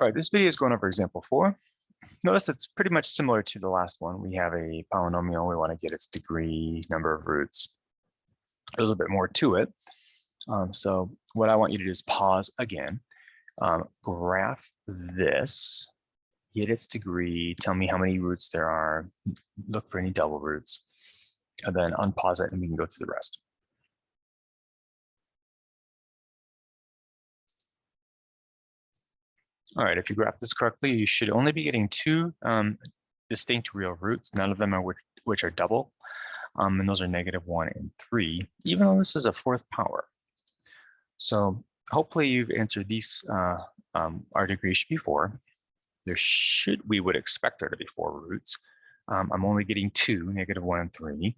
All right, this video is going over example 4. Notice it's pretty much similar to the last one. We have a polynomial. We want to get its degree, number of roots. There's a little bit more to it. So what I want you to do is pause again, graph this, get its degree, tell me how many roots there are, look for any double roots, and then unpause it and we can go through the rest. All right, if you graph this correctly, you should only be getting two distinct real roots, none of them are which are double, and those are -1 and 3, even though this is a fourth power. So hopefully you've answered these, our degree should be 4. We would expect there to be 4 roots. I'm only getting 2, -1 and 3.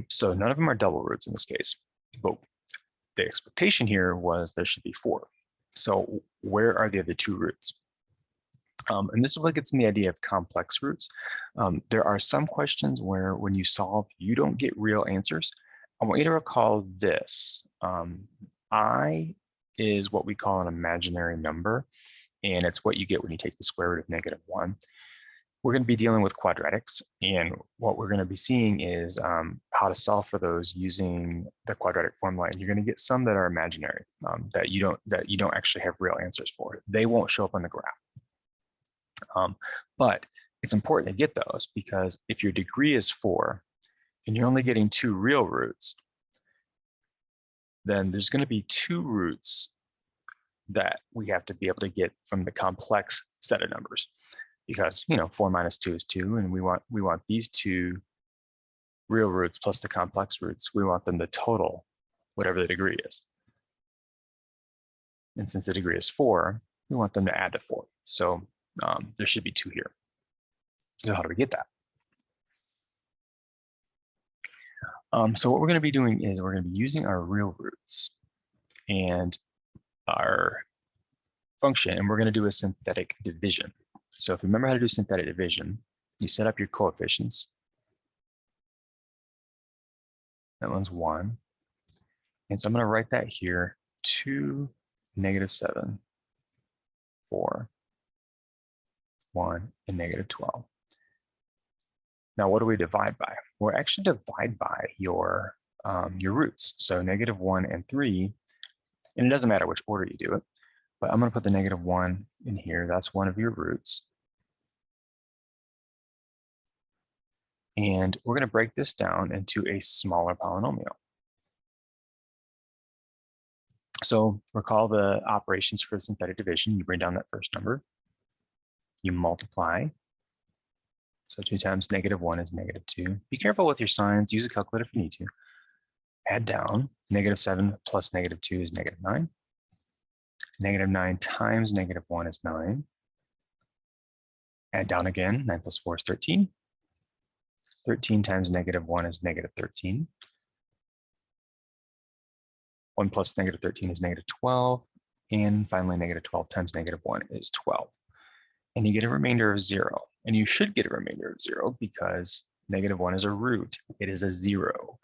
So none of them are double roots in this case, but the expectation here was there should be 4. So where are the other 2 roots? And this is what gets me the idea of complex roots. There are some questions where when you solve, you don't get real answers. I want you to recall this. I is what we call an imaginary number, and it's what you get when you take the square root of -1. We're going to be dealing with quadratics, and what we're going to be seeing is how to solve for those using the quadratic formula. And you're going to get some that are imaginary, that you don't actually have real answers for. They won't show up on the graph. But it's important to get those because if your degree is 4 and you're only getting 2 real roots, then there's going to be 2 roots that we have to be able to get from the complex set of numbers. Because 4 minus 2 is 2, and we want these 2 real roots plus the complex roots. We want them to total whatever the degree is. And since the degree is 4, we want them to add to 4. So there should be 2 here. So how do we get that? So what we're going to be doing is we're going to be using our real roots and our function, and we're going to do a synthetic division. So if you remember how to do synthetic division, you set up your coefficients. That one's 1. And so I'm going to write that here, 2, -7, 4, 1, and -12. Now, what do we divide by? We're actually divide by your roots. So -1 and 3, and it doesn't matter which order you do it, but I'm going to put the -1 in here. That's one of your roots. And we're going to break this down into a smaller polynomial. So recall the operations for synthetic division. You bring down that first number. You multiply. So 2 times -1 is -2. Be careful with your signs. Use a calculator if you need to. Add down. -7 plus -2 is -9. -9 times -1 is 9. Add down again. 9 plus 4 is 13. 13 times -1 is -13. 1 plus -13 is -12. And finally, -12 times -1 is 12. And you get a remainder of 0. And you should get a remainder of 0 because -1 is a root. It is a 0.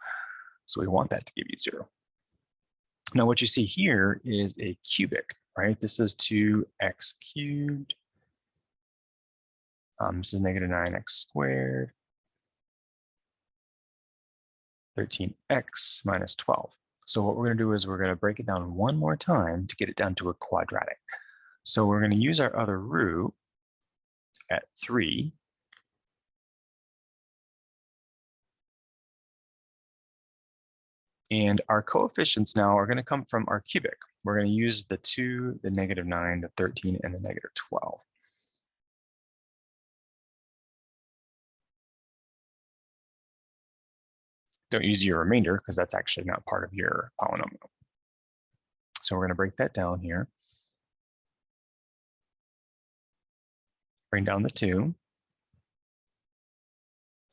So we want that to give you 0. Now what you see here is a cubic, right? This is 2x cubed. This is -9x squared. 13x minus 12. So what we're going to do is we're going to break it down one more time to get it down to a quadratic. So we're going to use our other root at 3. And our coefficients now are going to come from our cubic. We're going to use the 2, the -9, the 13, and the -12. Don't use your remainder because that's actually not part of your polynomial. So we're going to break that down here. Bring down the 2.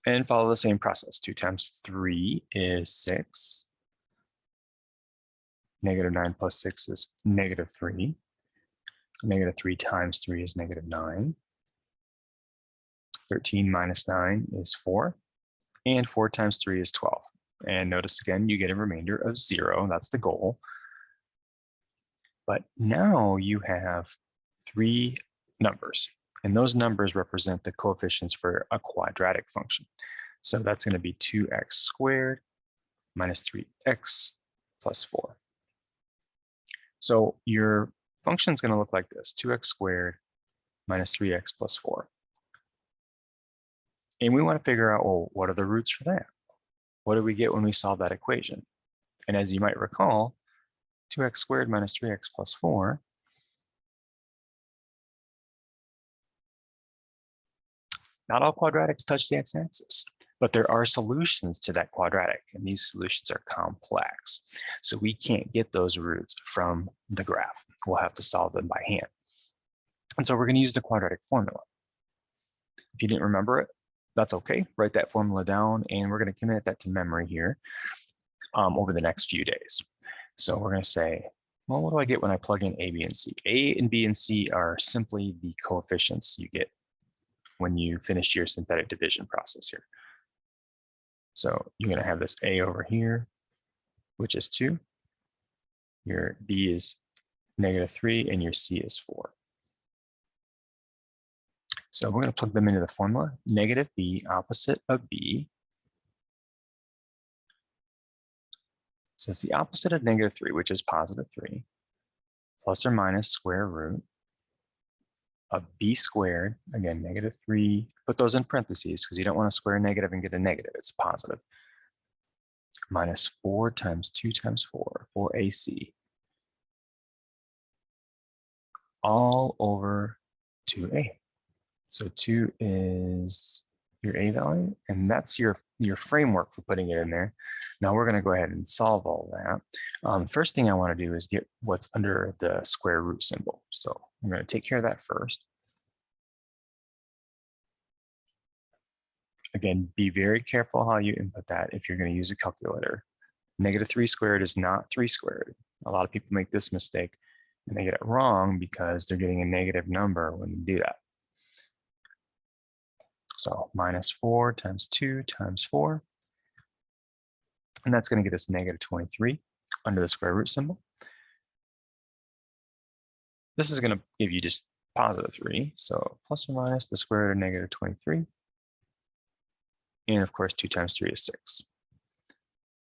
And follow the same process. 2 times 3 is 6. -9 plus 6 is -3. -3 times 3 is -9. 13 minus 9 is 4. And 4 times 3 is 12. And notice again, you get a remainder of 0. That's the goal. But now you have 3 numbers, and those numbers represent the coefficients for a quadratic function. So that's going to be 2x squared minus 3x plus 4. So your function is going to look like this: 2x squared minus 3x plus 4. And we want to figure out, well, what are the roots for that? What do we get when we solve that equation? And as you might recall, 2x squared minus 3x plus 4 not all quadratics touch the x-axis, but there are solutions to that quadratic, and these solutions are complex. So we can't get those roots from the graph. We'll have to solve them by hand. And so we're going to use the quadratic formula. If you didn't remember it, that's okay. Write that formula down, and we're going to commit that to memory here over the next few days. So we're going to say, well, what do I get when I plug in A, B, and C? A and B and C are simply the coefficients you get when you finish your synthetic division process here. So you're going to have this A over here, which is 2. Your B is -3, and your C is 4. So we're going to plug them into the formula. Negative B, opposite of B. So it's the opposite of -3, which is +3, plus or minus square root of B squared, again, -3. Put those in parentheses because you don't want to square a negative and get a negative. It's positive. Minus 4 times 2 times 4, 4AC. All over 2A. So 2 is your A value, and that's your framework for putting it in there. Now we're going to go ahead and solve all that. First thing I want to do is get what's under the square root symbol. So I'm going to take care of that first. Again, be very careful how you input that if you're going to use a calculator. -3 squared is not 3 squared. A lot of people make this mistake, and they get it wrong because they're getting a negative number when you do that. So -4 times 2 times 4. And that's going to get us -23 under the square root symbol. This is going to give you just +3. So plus or minus the square root of -23. And of course, 2 times 3 is 6.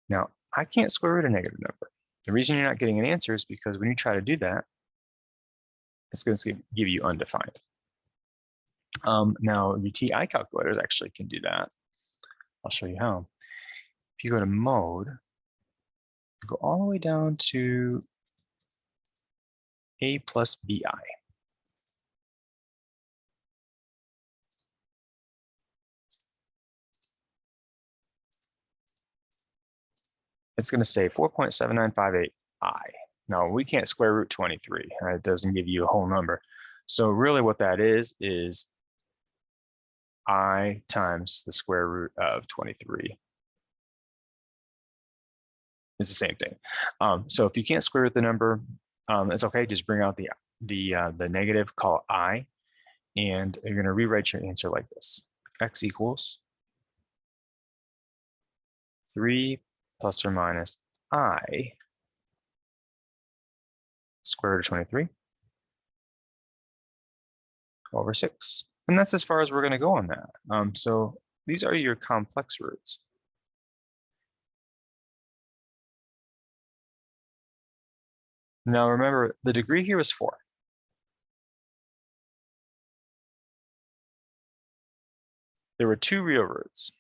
Now, I can't square root a negative number. The reason you're not getting an answer is because when you try to do that, it's going to give you undefined. Now, UTI calculators actually can do that. I'll show you how. If you go to mode, go all the way down to A plus BI. It's going to say 4.7958i. Now, we can't square root 23. It doesn't give you a whole number. So really what that is I times the square root of 23. It's the same thing. So if you can't square root the number, it's okay. Just bring out the negative, call it I, and you're going to rewrite your answer like this: x equals 3 plus or minus I square root of 23 over 6. And that's as far as we're going to go on that. So these are your complex roots. Now remember, the degree here is 4. There were 2 real roots.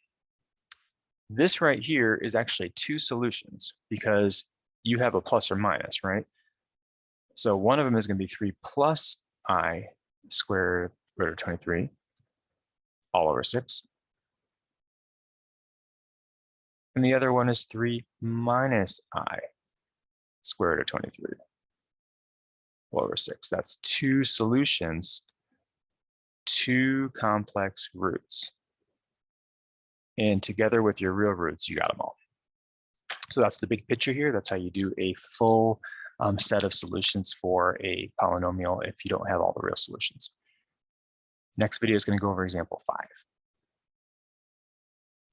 This right here is actually 2 solutions because you have a plus or minus, right? So one of them is going to be 3 plus I square root of 23 all over 6. And the other one is 3 minus I square root of 23 all over 6. That's 2 solutions, 2 complex roots. And together with your real roots, you got them all. So that's the big picture here. That's how you do a full set of solutions for a polynomial if you don't have all the real solutions. Next video is going to go over example 5.